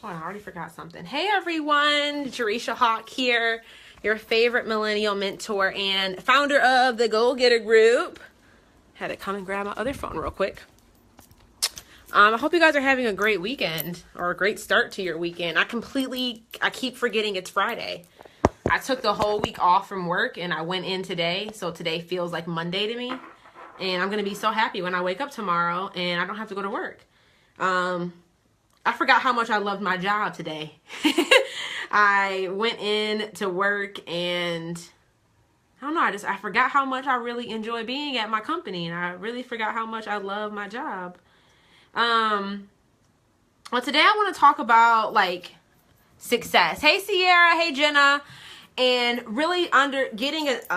Oh, I already forgot something. Hey everyone, Jereshia Hawk here, your favorite millennial mentor and founder of the Goal Getter Group. Had to come and grab my other phone real quick. I hope you guys are having a great weekend or a great start to your weekend. I keep forgetting it's Friday. I took the whole week off from work and I went in today, so today feels like Monday to me. And I'm going to be so happy when I wake up tomorrow and I don't have to go to work. I forgot how much I loved my job today. I went in to work and I don't know, I forgot how much I really enjoy being at my company, and I really forgot how much I love my job. Well, today I want to talk about like success. Hey Sierra, hey Jenna, and really getting get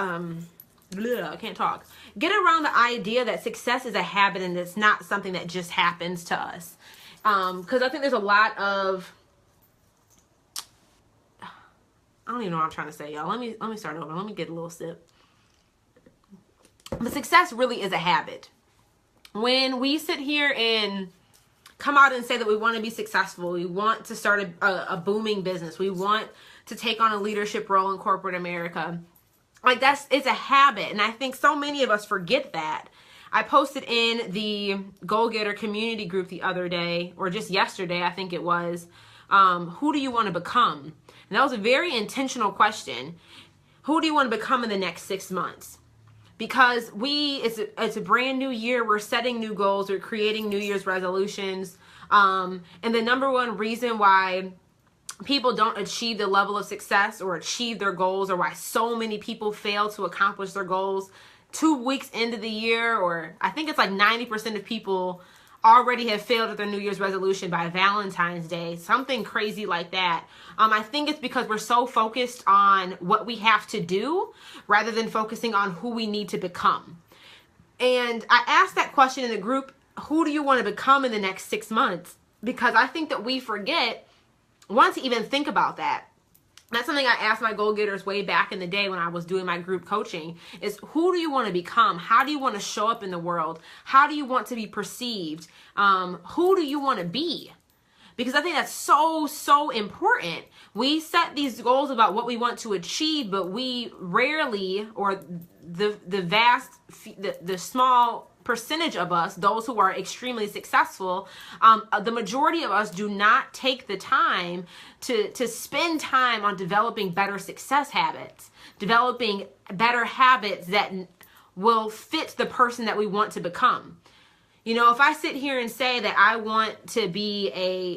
around the idea that success is a habit and it's not something that just happens to us. Because I think there's a lot of, I don't even know what I'm trying to say, y'all. Let me start over. Let me get a little sip. But success really is a habit. When we sit here and come out and say that we want to be successful, we want to start a booming business, we want to take on a leadership role in corporate America, like it's a habit. And I think so many of us forget that. I posted in the Goal Getter community group the other day, or just yesterday, I think it was, who do you want to become? And that was a very intentional question. Who do you want to become in the next 6 months? Because it's a brand new year. We're setting new goals. We're creating New Year's resolutions. And the number one reason why people don't achieve the level of success or achieve their goals, or why so many people fail to accomplish their goals 2 weeks into the year, or I think it's like 90% of people already have failed at their New Year's resolution by Valentine's Day, something crazy like that. I think it's because we're so focused on what we have to do rather than focusing on who we need to become. And I asked that question in the group, who do you want to become in the next 6 months? Because I think that we forget, to even think about that. That's something I asked my goal getters way back in the day when I was doing my group coaching, is who do you want to become? How do you want to show up in the world? How do you want to be perceived? Who do you want to be? Because I think that's so important. We set these goals about what we want to achieve, but we rarely, or the small percentage of us, those who are extremely successful, the majority of us do not take the time to spend time on developing better success habits, developing better habits that will fit the person that we want to become. You know, if I sit here and say that I want to be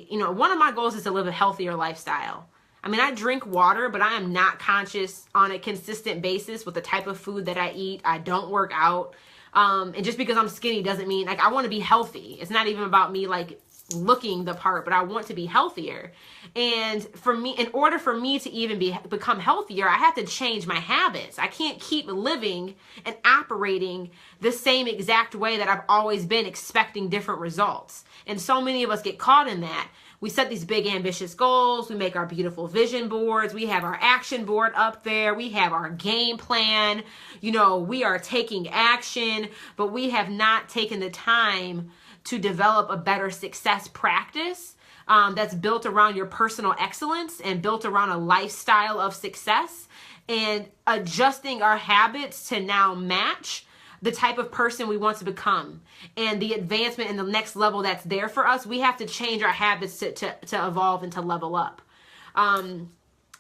one of my goals is to live a healthier lifestyle. I mean, I drink water, but I am not conscious on a consistent basis with the type of food that I eat. I don't work out. And just because I'm skinny doesn't mean, like, I want to be healthy. It's not even about me like looking the part, but I want to be healthier. And for me, in order for me to even become healthier, I have to change my habits. I can't keep living and operating the same exact way that I've always been, expecting different results. And so many of us get caught in that. We set these big ambitious goals. We make our beautiful vision boards. We have our action board up there. We have our game plan. You know, we are taking action, but we have not taken the time to develop a better success practice that's built around your personal excellence and built around a lifestyle of success, and adjusting our habits to now match the type of person we want to become and the advancement and the next level that's there for us. We have to change our habits to evolve and to level up. And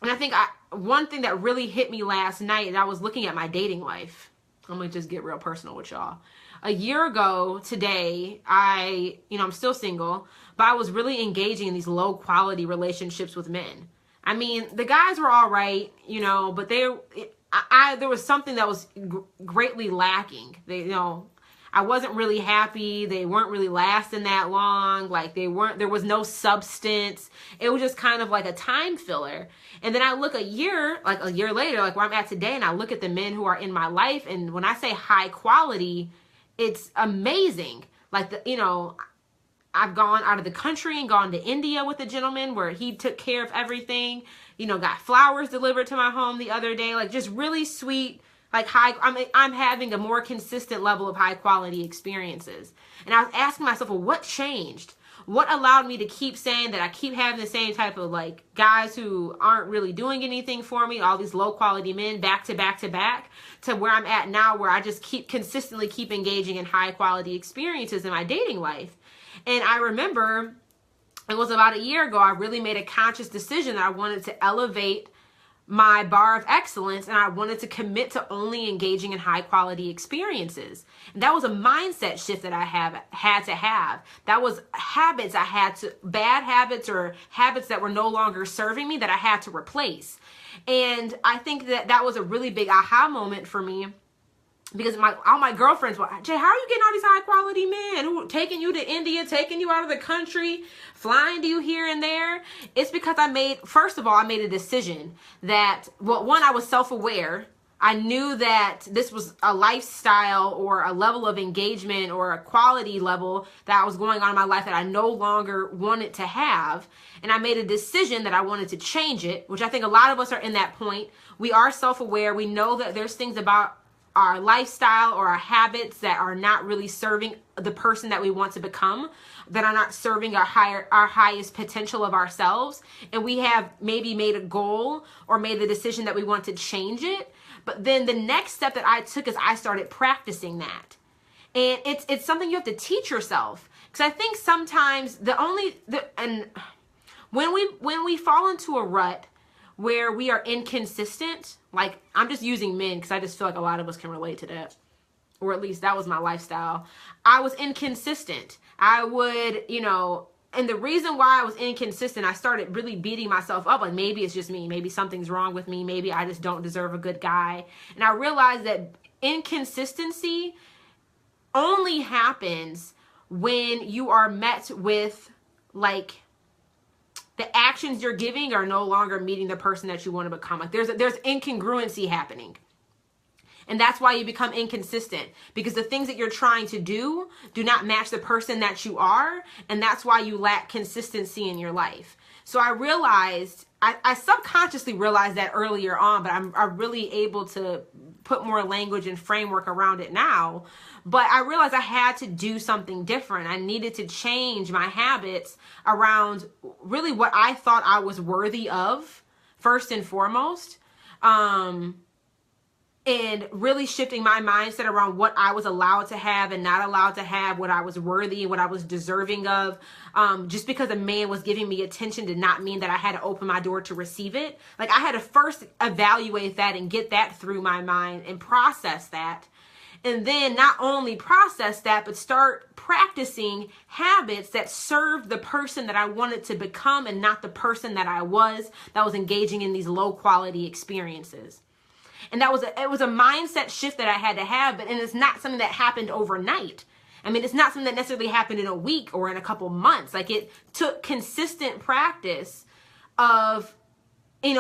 I think one thing that really hit me last night, and I was looking at my dating life. I'm going to just get real personal with y'all. A year ago today, I'm still single, but I was really engaging in these low quality relationships with men. I mean, the guys were all right, but there was something that was greatly lacking. I wasn't really happy. They weren't really lasting that long. Like there was no substance. It was just kind of like a time filler. And then I look a year later, like where I'm at today, and I look at the men who are in my life. And when I say high quality, it's amazing. Like, I've gone out of the country and gone to India with a gentleman where he took care of everything. Got flowers delivered to my home the other day. Like, just really sweet, like I'm having a more consistent level of high quality experiences. And I was asking myself, well, what changed? what allowed me to keep saying that I keep having the same type of like guys who aren't really doing anything for me, all these low quality men back to back to back, to where I'm at now, where I just consistently keep engaging in high quality experiences in my dating life. And I remember it was about a year ago, I really made a conscious decision that I wanted to elevate my bar of excellence, and I wanted to commit to only engaging in high quality experiences. And that was a mindset shift that I had to have. That was habits I had to, bad habits or habits that were no longer serving me, that I had to replace. And I think that that was a really big aha moment for me, because all my girlfriends were, Jay, how are you getting all these high quality men who taking you to India, taking you out of the country, flying to you here and there? It's because first of all, I made a decision that, well, one, I was self-aware. I knew that this was a lifestyle or a level of engagement or a quality level that was going on in my life that I no longer wanted to have. And I made a decision that I wanted to change it, which I think a lot of us are in that point. We are self-aware. We know that there's things about our lifestyle or our habits that are not really serving the person that we want to become, that are not serving our highest potential of ourselves. And we have maybe made a goal or made the decision that we want to change it. But then the next step that I took is I started practicing that. And it's something you have to teach yourself. Because I think sometimes when we fall into a rut where we are inconsistent, like, I'm just using men because I just feel like a lot of us can relate to that, or at least that was my lifestyle. I was inconsistent. I would, and the reason why I was inconsistent, I started really beating myself up, like, maybe it's just me, maybe something's wrong with me, maybe I just don't deserve a good guy. And I realized that inconsistency only happens when you are met with, like, the actions you're giving are no longer meeting the person that you want to become. Like, there's incongruency happening. And that's why you become inconsistent, because the things that you're trying to do not match the person that you are. And that's why you lack consistency in your life. So I realized, I subconsciously realized that earlier on, but I'm really able to put more language and framework around it now. But I realized I had to do something different. I needed to change my habits around really what I thought I was worthy of, first and foremost. And really shifting my mindset around what I was allowed to have and not allowed to have, what I was worthy, what I was deserving of. Just because a man was giving me attention did not mean that I had to open my door to receive it. Like, I had to first evaluate that and get that through my mind and process that. And then not only process that, but start practicing habits that served the person that I wanted to become and not the person that I was, that was engaging in these low quality experiences. And it was a mindset shift that I had to have, and it's not something that happened overnight. I mean, it's not something that necessarily happened in a week or in a couple months. Like, it took consistent practice of,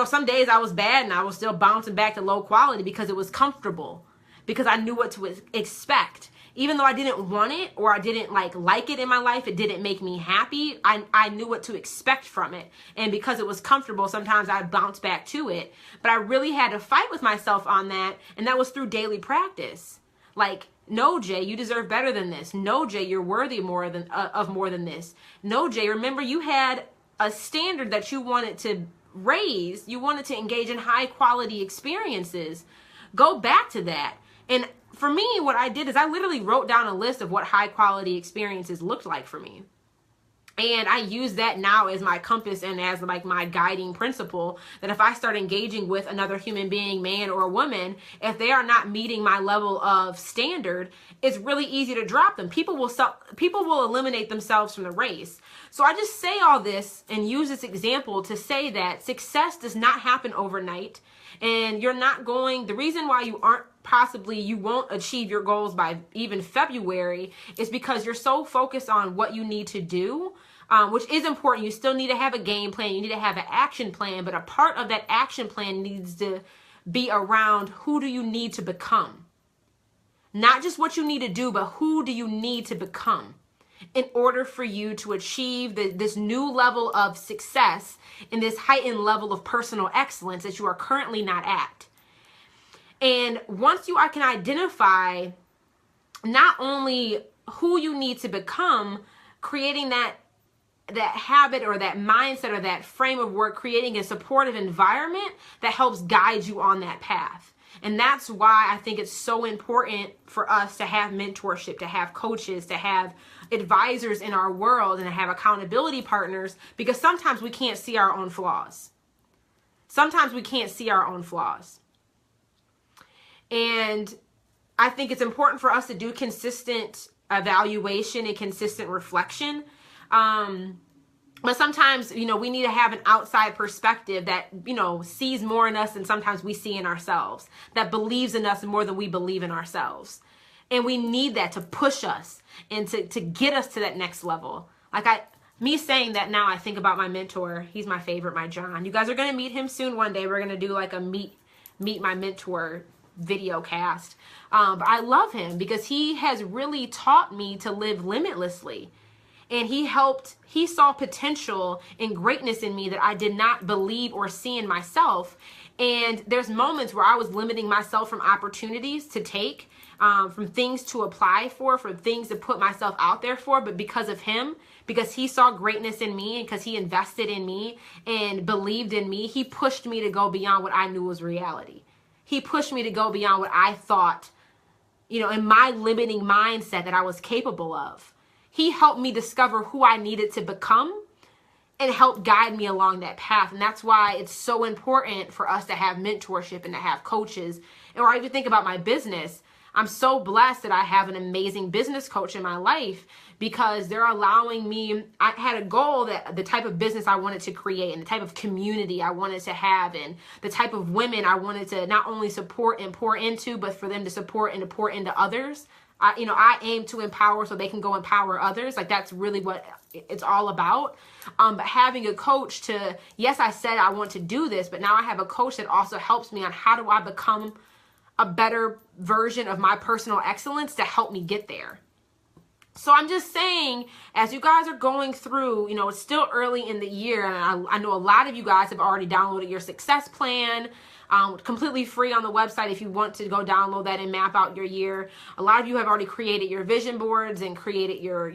some days I was bad and I was still bouncing back to low quality because it was comfortable, because I knew what to expect. Even though I didn't want it or I didn't like it in my life, it didn't make me happy. I knew what to expect from it. And because it was comfortable, sometimes I'd bounce back to it. But I really had to fight with myself on that. And that was through daily practice. Like, no, Jay, you deserve better than this. No, Jay, you're worthy of more than this. No, Jay, remember you had a standard that you wanted to raise. You wanted to engage in high quality experiences. Go back to that. And for me, what I did is I literally wrote down a list of what high quality experiences looked like for me. And I use that now as my compass and as like my guiding principle, that if I start engaging with another human being, man or woman, if they are not meeting my level of standard, it's really easy to drop them. People will eliminate themselves from the race. So I just say all this and use this example to say that success does not happen overnight. And the reason why you won't achieve your goals by even February is because you're so focused on what you need to do, which is important. You still need to have a game plan. You need to have an action plan, but a part of that action plan needs to be around who do you need to become? Not just what you need to do, but who do you need to become in order for you to achieve this new level of success and this heightened level of personal excellence that you are currently not at. And once I can identify not only who you need to become, creating that habit or that mindset or that frame of work, creating a supportive environment that helps guide you on that path. And that's why I think it's so important for us to have mentorship, to have coaches, to have advisors in our world, and to have accountability partners, because sometimes we can't see our own flaws. Sometimes we can't see our own flaws. And I think it's important for us to do consistent evaluation and consistent reflection. But sometimes, we need to have an outside perspective that, sees more in us than sometimes we see in ourselves, that believes in us more than we believe in ourselves. And we need that to push us and to get us to that next level. Me saying that now, I think about my mentor. He's my favorite, my John. You guys are going to meet him soon one day. We're going to do like a meet my mentor video cast. But I love him because he has really taught me to live limitlessly. And he saw potential and greatness in me that I did not believe or see in myself. And there's moments where I was limiting myself from opportunities to take, from things to apply for things to put myself out there for. But because of him, because he saw greatness in me and because he invested in me and believed in me, he pushed me to go beyond what I knew was reality. He pushed me to go beyond what I thought, in my limiting mindset that I was capable of. He helped me discover who I needed to become and help guide me along that path. And that's why it's so important for us to have mentorship and to have coaches. Or I even think about my business. I'm so blessed that I have an amazing business coach in my life because they're allowing me. I had a goal that the type of business I wanted to create and the type of community I wanted to have and the type of women I wanted to not only support and pour into, but for them to support and to pour into others. I aim to empower so they can go empower others. That's really what it's all about. But having a coach yes, I said I want to do this, but now I have a coach that also helps me on how do I become a better version of my personal excellence to help me get there. So I'm just saying, as you guys are going through, it's still early in the year, and I know a lot of you guys have already downloaded your success plan, completely free on the website if you want to go download that and map out your year. A lot of you have already created your vision boards and created your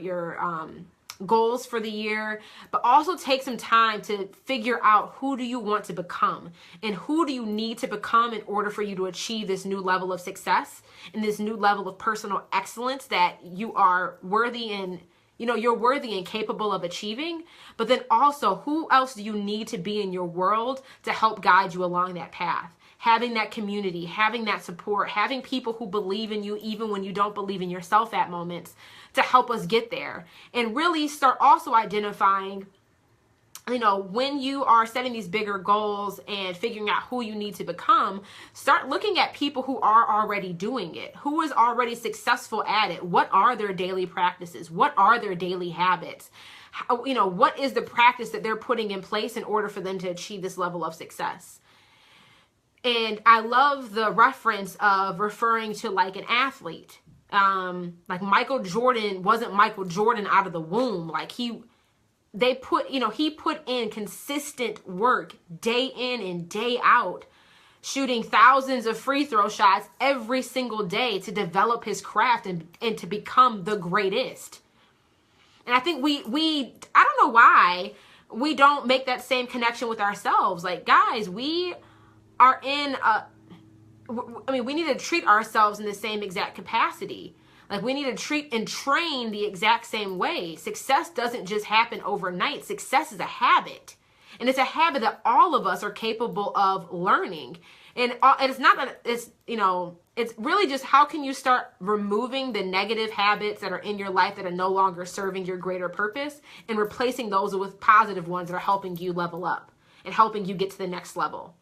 goals for the year, but also take some time to figure out who do you want to become and who do you need to become in order for you to achieve this new level of success and this new level of personal excellence that you are worthy and you're worthy and capable of achieving. But then also, who else do you need to be in your world to help guide you along that path? Having that community, having that support, having people who believe in you even when you don't believe in yourself at moments to help us get there. And really start also identifying, when you are setting these bigger goals and figuring out who you need to become, start looking at people who are already doing it, who is already successful at it. What are their daily practices? What are their daily habits? What is the practice that they're putting in place in order for them to achieve this level of success? And I love the reference of referring to like an athlete. Like Michael Jordan wasn't Michael Jordan out of the womb. He put in consistent work day in and day out, shooting thousands of free throw shots every single day to develop his craft and to become the greatest. And I think we I don't know why we don't make that same connection with ourselves. Guys, we are we need to treat ourselves in the same exact capacity. We need to treat and train the exact same way. Success doesn't just happen overnight. Success is a habit. And it's a habit that all of us are capable of learning. And it's not that it's really just how can you start removing the negative habits that are in your life that are no longer serving your greater purpose and replacing those with positive ones that are helping you level up and helping you get to the next level.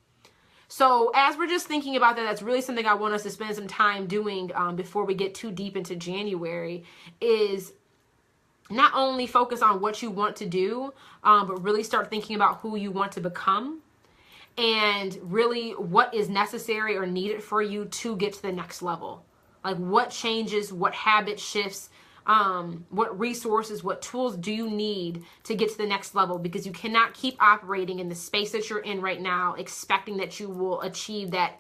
So as we're just thinking about that, that's really something I want us to spend some time doing before we get too deep into January, is not only focus on what you want to do, but really start thinking about who you want to become and really what is necessary or needed for you to get to the next level. What changes, what habit shifts, what resources, what tools do you need to get to the next level? Because you cannot keep operating in the space that you're in right now, expecting that you will achieve that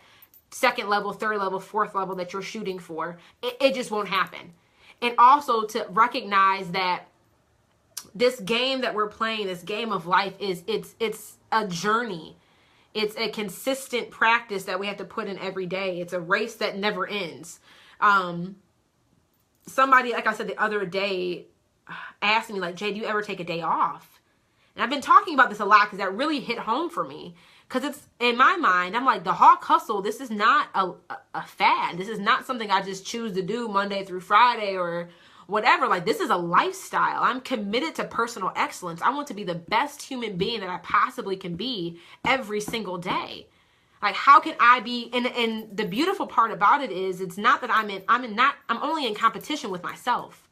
second level, third level, fourth level that you're shooting for. It just won't happen. And also to recognize that this game that we're playing, this game of life, it's a journey. It's a consistent practice that we have to put in every day. It's a race that never ends. Somebody, like I said the other day, asked me, like, Jay, do you ever take a day off? And I've been talking about this a lot because that really hit home for me. Because it's, in my mind, I'm like, the hawk hustle, this is not a fad. This is not something I just choose to do Monday through Friday or whatever. Like, this is a lifestyle. I'm committed to personal excellence. I want to be the best human being that I possibly can be every single day. Like, how can I be, and the beautiful part about it is, it's not that I'm only in competition with myself.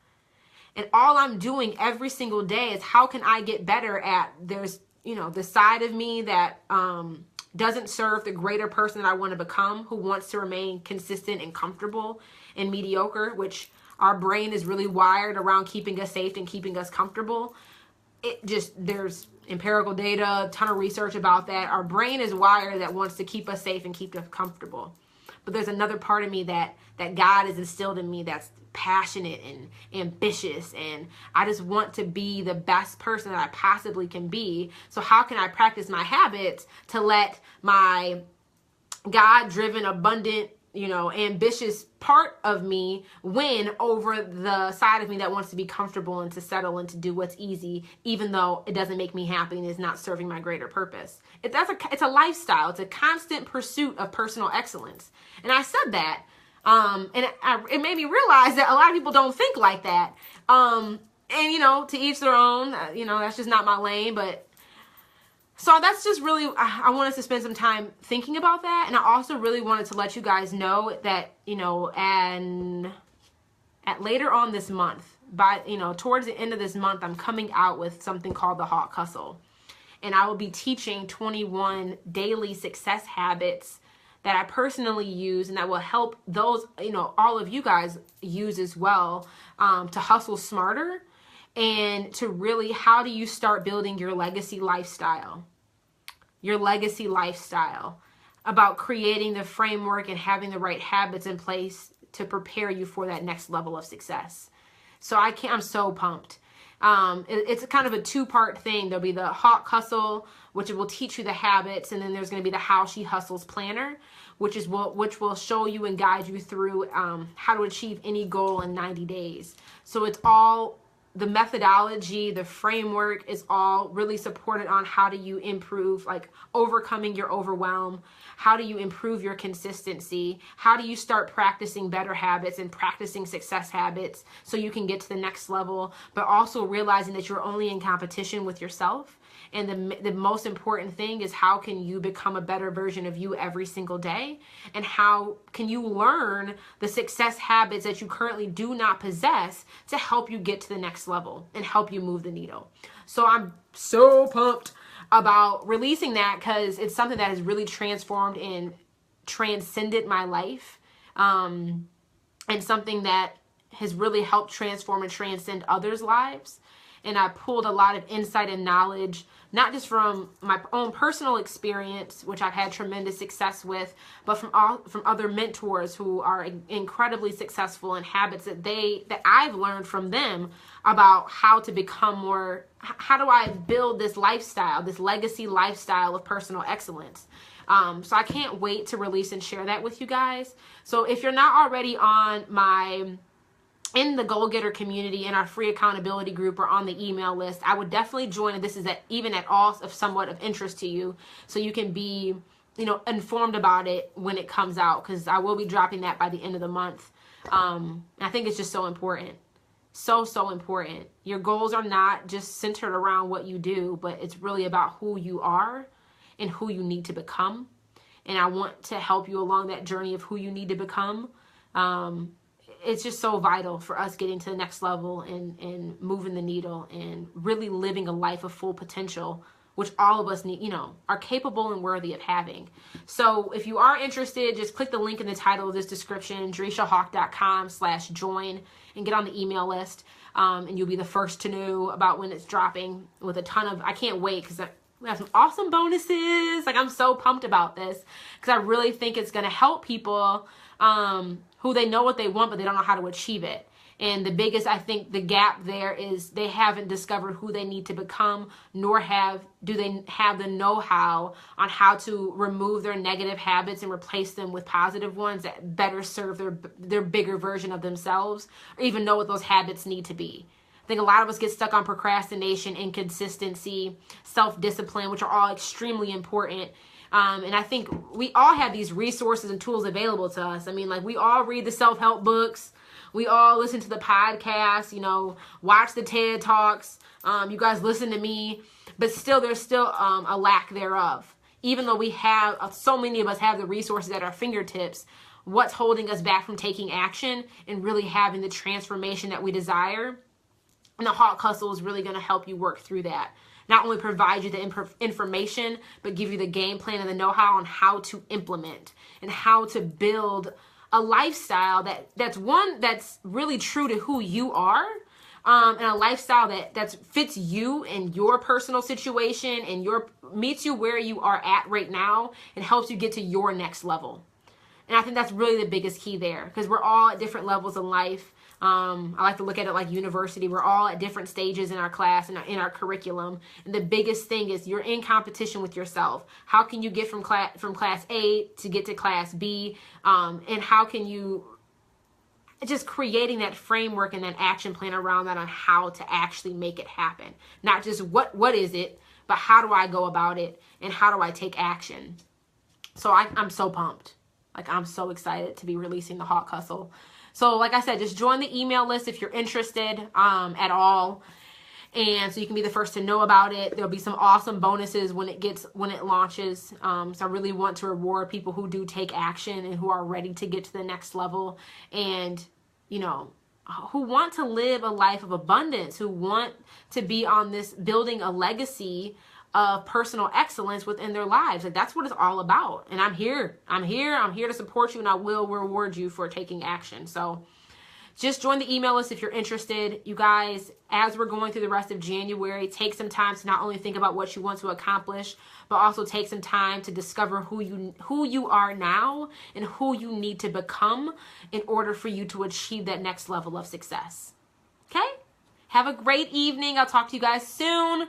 And all I'm doing every single day is how can I get better at, there's, the side of me that doesn't serve the greater person that I want to become, who wants to remain consistent and comfortable and mediocre, which our brain is really wired around keeping us safe and keeping us comfortable. There's empirical data, a ton of research about that. Our brain is wired that wants to keep us safe and keep us comfortable. But there's another part of me that God has instilled in me that's passionate and ambitious, and I just want to be the best person that I possibly can be. So how can I practice my habits to let my God-driven, abundant, ambitious part of me win over the side of me that wants to be comfortable and to settle and to do what's easy, even though it doesn't make me happy and is not serving my greater purpose. It's a lifestyle. It's a constant pursuit of personal excellence. And I said that, and it made me realize that a lot of people don't think like that. And, to each their own, that's just not my lane, but so that's just really, I want us to spend some time thinking about that. And I also really wanted to let you guys know that, and at later on this month, towards the end of this month, I'm coming out with something called the Hawk Hustle. And I will be teaching 21 daily success habits that I personally use and that will help those, all of you guys use as well, to hustle smarter. And to really, how do you start building your legacy lifestyle? Your legacy lifestyle, about creating the framework and having the right habits in place to prepare you for that next level of success. So I'm so pumped. It's kind of a two-part thing. There'll be the Hawk Hustle, which will teach you the habits, and then there's going to be the How She Hustles Planner, which will show you and guide you through how to achieve any goal in 90 days. So it's all, the methodology, the framework is all really supported on how do you improve, like overcoming your overwhelm. How do you improve your consistency? How do you start practicing better habits and practicing success habits so you can get to the next level, but also realizing that you're only in competition with yourself. And the most important thing is, how can you become a better version of you every single day? And how can you learn the success habits that you currently do not possess to help you get to the next level and help you move the needle? So I'm so pumped about releasing that, because it's something that has really transformed and transcended my life, and something that has really helped transform and transcend others' lives. And I pulled a lot of insight and knowledge, not just from my own personal experience, which I've had tremendous success with, but from other mentors who are incredibly successful in habits that I've learned from them about how to become more, how do I build this lifestyle, this legacy lifestyle of personal excellence. So I can't wait to release and share that with you guys. So if you're not already in the Goal Getter community, in our free accountability group, or on the email list, I would definitely join if this is even at all of somewhat of interest to you, so you can be, informed about it when it comes out, because I will be dropping that by the end of the month. I think it's just so important. So important. Your goals are not just centered around what you do, but it's really about who you are and who you need to become. And I want to help you along that journey of who you need to become. It's just so vital for us getting to the next level and moving the needle and really living a life of full potential, which all of us need, are capable and worthy of having. So if you are interested, just click the link in the title of this description, JereshiaHawk.com/join, and get on the email list. And you'll be the first to know about when it's dropping, with a ton of, I can't wait, because we have some awesome bonuses. Like, I'm so pumped about this, because I really think it's going to help people who they know what they want, but they don't know how to achieve it. And the biggest, I think, the gap there is they haven't discovered who they need to become, nor do they have the know-how on how to remove their negative habits and replace them with positive ones that better serve their bigger version of themselves, or even know what those habits need to be. I think a lot of us get stuck on procrastination, inconsistency, self-discipline, which are all extremely important. And I think we all have these resources and tools available to us. I mean, like, we all read the self-help books. We all listen to the podcasts, you know, watch the TED Talks. You guys listen to me. But still, there's still a lack thereof. Even though we have, so many of us have the resources at our fingertips, what's holding us back from taking action and really having the transformation that we desire? And the Hawk Hustle is really going to help you work through that. Not only provide you the information, but give you the game plan and the know-how on how to implement and how to build a lifestyle that's really true to who you are, and a lifestyle that fits you and your personal situation and meets you where you are at right now and helps you get to your next level. And I think that's really the biggest key there, because we're all at different levels in life. I like to look at it like university. We're all at different stages in our class and in our curriculum. And the biggest thing is you're in competition with yourself. How can you get from class A to get to class B? And how can you just creating that framework and that action plan around that on how to actually make it happen. Not just what is it, but how do I go about it and how do I take action? So I'm so pumped. Like, I'm so excited to be releasing the Hawk Hustle. So like I said, just join the email list if you're interested at all. And so you can be the first to know about it. There'll be some awesome bonuses when it launches. So I really want to reward people who do take action and who are ready to get to the next level. And, you know, who want to live a life of abundance, who want to be on this building a legacy of personal excellence within their lives. Like, that's what it's all about. And I'm here to support you, and I will reward you for taking action. So just join the email list if you're interested. You guys, as we're going through the rest of January, take some time to not only think about what you want to accomplish, but also take some time to discover who you are now and who you need to become in order for you to achieve that next level of success. Okay? Have a great evening. I'll talk to you guys soon.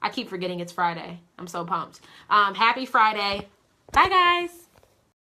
I keep forgetting it's Friday. I'm so pumped. Happy Friday. Bye, guys.